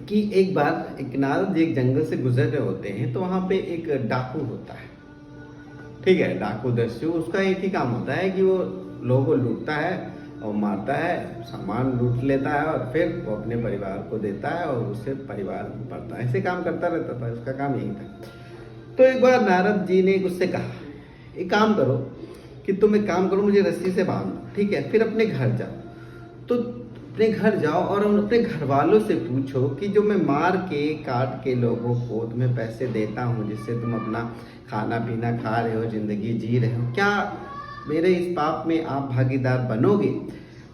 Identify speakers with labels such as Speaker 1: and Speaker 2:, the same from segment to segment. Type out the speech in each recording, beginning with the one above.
Speaker 1: कि एक बार एक नारद जी एक जंगल से गुजर रहे होते हैं, तो वहाँ पे एक डाकू होता है। ठीक है, डाकू दस्यु उसका एक ही काम होता है कि वो लोगों को लूटता है और मारता है, सामान लूट लेता है और फिर वो अपने परिवार को देता है और उससे परिवार बढ़ता है। ऐसे काम करता रहता था, उसका काम यही था। तो एक बार नारद जी ने उससे कहा, एक काम करो कि तुम एक काम करो, मुझे रस्सी से बांध दो, ठीक है, फिर अपने घर जाओ। तो अपने घर जाओ और उन अपने घर वालों से पूछो कि जो मैं मार के काट के लोगों को तुम्हें पैसे देता हूँ, जिससे तुम अपना खाना पीना खा रहे हो, जिंदगी जी रहे हो, क्या मेरे इस पाप में आप भागीदार बनोगे?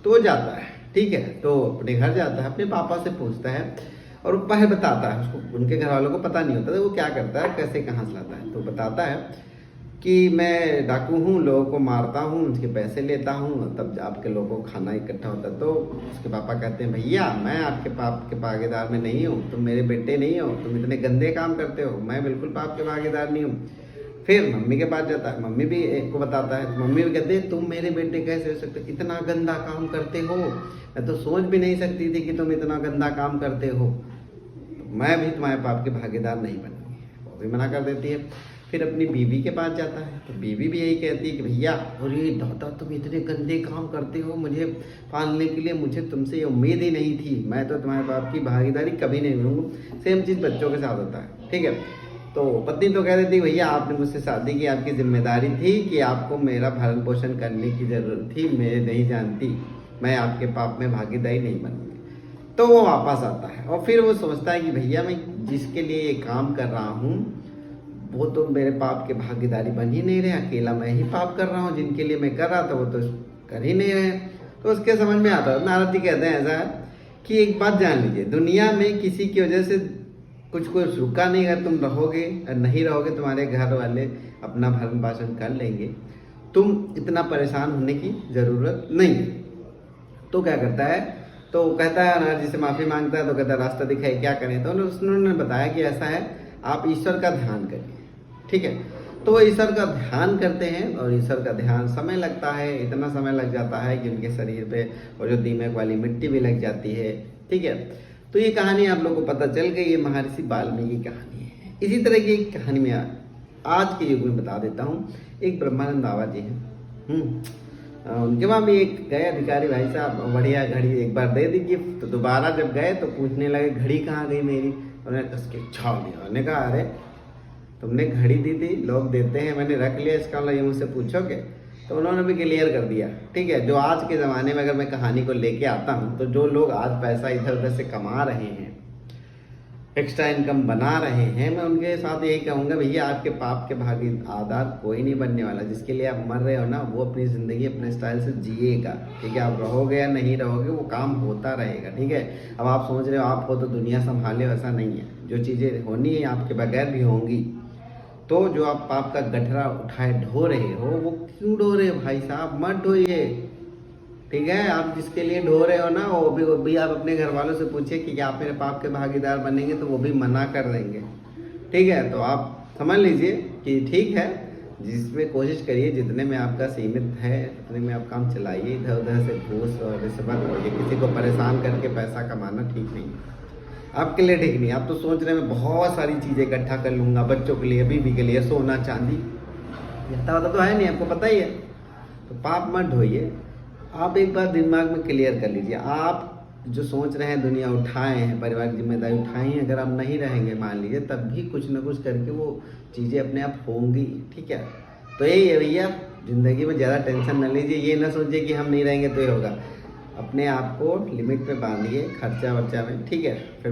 Speaker 1: तो वो जाता है, ठीक है, तो अपने घर जाता है, अपने पापा से पूछता है और वो पहले बताता है उसको। उनके घर वालों को पता नहीं होता था वो क्या करता है, कैसे कहाँ से लाता है। तो बताता है कि मैं डाकू हूँ, लोगों को मारता हूँ, उनके पैसे लेता हूँ, तब आपके लोगों को खाना इकट्ठा होता है। तो उसके पापा कहते हैं, भैया मैं आपके पाप के भागीदार में नहीं हूँ, तुम मेरे बेटे नहीं हो, तुम इतने गंदे काम करते हो, मैं बिल्कुल पाप के भागीदार नहीं हूँ। फिर मम्मी के पास जाता है, मम्मी भी को बताता है, तो मम्मी भी कहते हैं, तुम मेरे बेटे कैसे हो सकते, इतना गंदा काम करते हो, मैं तो सोच भी नहीं सकती थी कि तुम इतना गंदा काम करते हो, मैं भी तुम्हारे पाप के भागीदार नहीं बनूंगी। वो भी मना कर देती है। फिर अपनी बीवी के पास जाता है, तो बीवी भी यही कहती है कि भैया, अरे दादा तुम इतने गंदे काम करते हो, मुझे पालने के लिए मुझे तुमसे ये उम्मीद ही नहीं थी, मैं तो तुम्हारे बाप की भागीदारी कभी नहीं करूँगा। सेम चीज़ बच्चों के साथ होता है, ठीक है। तो पत्नी तो कह देती, भैया आपने मुझसे शादी की, आपकी जिम्मेदारी थी कि आपको मेरा भरण पोषण करने की ज़रूरत थी, मैं नहीं जानती, मैं आपके पाप में भागीदारी नहीं बनूंगी। तो वो वापस आता है और फिर वो सोचता है कि भैया मैं जिसके लिए ये काम कर रहा हूँ वो तो मेरे पाप के भागीदारी बन ही नहीं रहे, अकेला मैं ही पाप कर रहा हूँ, जिनके लिए मैं कर रहा था वो तो कर ही नहीं रहे। तो उसके समझ में आता है, नारद जी कहते हैं ऐसा है कि एक बात जान लीजिए, दुनिया में किसी की वजह से कुछ रुका नहीं, अगर तुम रहोगे और नहीं रहोगे तुम्हारे घर वाले अपना भरण पोषण कर लेंगे, तुम इतना परेशान होने की ज़रूरत नहीं है। तो क्या करता है, तो कहता है नारद जी से माफ़ी मांगता है, तो कहता है रास्ता दिखाए क्या करें। तो उन्होंने बताया कि ऐसा है, आप ईश्वर का ध्यान करिए, ठीक है। तो वो ईश्वर का ध्यान करते हैं और ईश्वर का ध्यान समय लगता है, इतना समय लग जाता है कि उनके शरीर पे और जो दीमक वाली मिट्टी भी लग जाती है, ठीक है। तो ये कहानी आप लोगों को पता चल गई, ये महर्षि वाल्मीकि की कहानी है। इसी तरह की एक कहानी में आज के युग में बता देता हूँ। एक ब्रह्मानंद बाबा जी हैं, उनके वहाँ भी एक गए अधिकारी भाई साहब, बढ़िया घड़ी एक बार दे दी गिफ्ट, तो दोबारा जब गए तो पूछने लगे घड़ी कहाँ गई मेरी। उन्होंने कस के छाव दिया, उन्होंने कहा अरे तुमने घड़ी दी थी, लोग देते हैं, मैंने रख लिया, इसका मतलब ये मुझसे पूछोगे। तो उन्होंने भी क्लियर कर दिया, ठीक है। जो आज के ज़माने में अगर मैं कहानी को लेके आता हूँ, तो जो लोग आज पैसा इधर उधर से कमा रहे हैं, एक्स्ट्रा इनकम बना रहे हैं, मैं उनके साथ यही कहूँगा, भैया आपके पाप के भागीदार कोई नहीं बनने वाला। जिसके लिए आप मर रहे हो ना, वो अपनी ज़िंदगी अपने स्टाइल से जिएगा, ठीक है। आप रहोगे या नहीं रहोगे, वो काम होता रहेगा, ठीक है। अब आप सोच रहे हो आप हो तो दुनिया संभाले, वैसा नहीं है। जो चीज़ें होनी है आपके बगैर भी होंगी। तो जो आप पाप का गठरा उठाए ढो रहे हो, वो क्यों ढो रहे हो भाई साहब, मत ढोइए, ठीक है। आप जिसके लिए ढो रहे हो ना, वो भी आप अपने घर वालों से पूछिए कि क्या आप मेरे पाप के भागीदार बनेंगे, तो वो भी मना कर देंगे, ठीक है। तो आप समझ लीजिए कि ठीक है, जिसमें कोशिश करिए, जितने में आपका सीमित है उतने में आप काम चलाइए। इधर उधर से घूस और रिश्वत और ये किसी को परेशान करके पैसा कमाना ठीक नहीं है, आपके लिए ठीक नहीं। आप तो सोच रहे हैं मैं बहुत सारी चीज़ें इकट्ठा कर लूँगा, बच्चों के लिए, बीवी के लिए, सोना चांदी, इतना तो है नहीं, आपको पता ही है। तो पाप मत ढोइए। आप एक बार दिमाग में क्लियर कर लीजिए, आप जो सोच रहे हैं दुनिया उठाए हैं, परिवार की जिम्मेदारी उठाई है, अगर आप नहीं रहेंगे मान लीजिए, तब भी कुछ ना कुछ करके वो चीज़ें अपने आप होंगी, ठीक है। तो यही है भैया, ज़िंदगी में ज़्यादा टेंशन न लीजिए, ये ना सोचिए कि हम नहीं रहेंगे तो ये होगा। अपने आप को लिमिट पे बांधिए खर्चा वर्चा में, ठीक है। फिर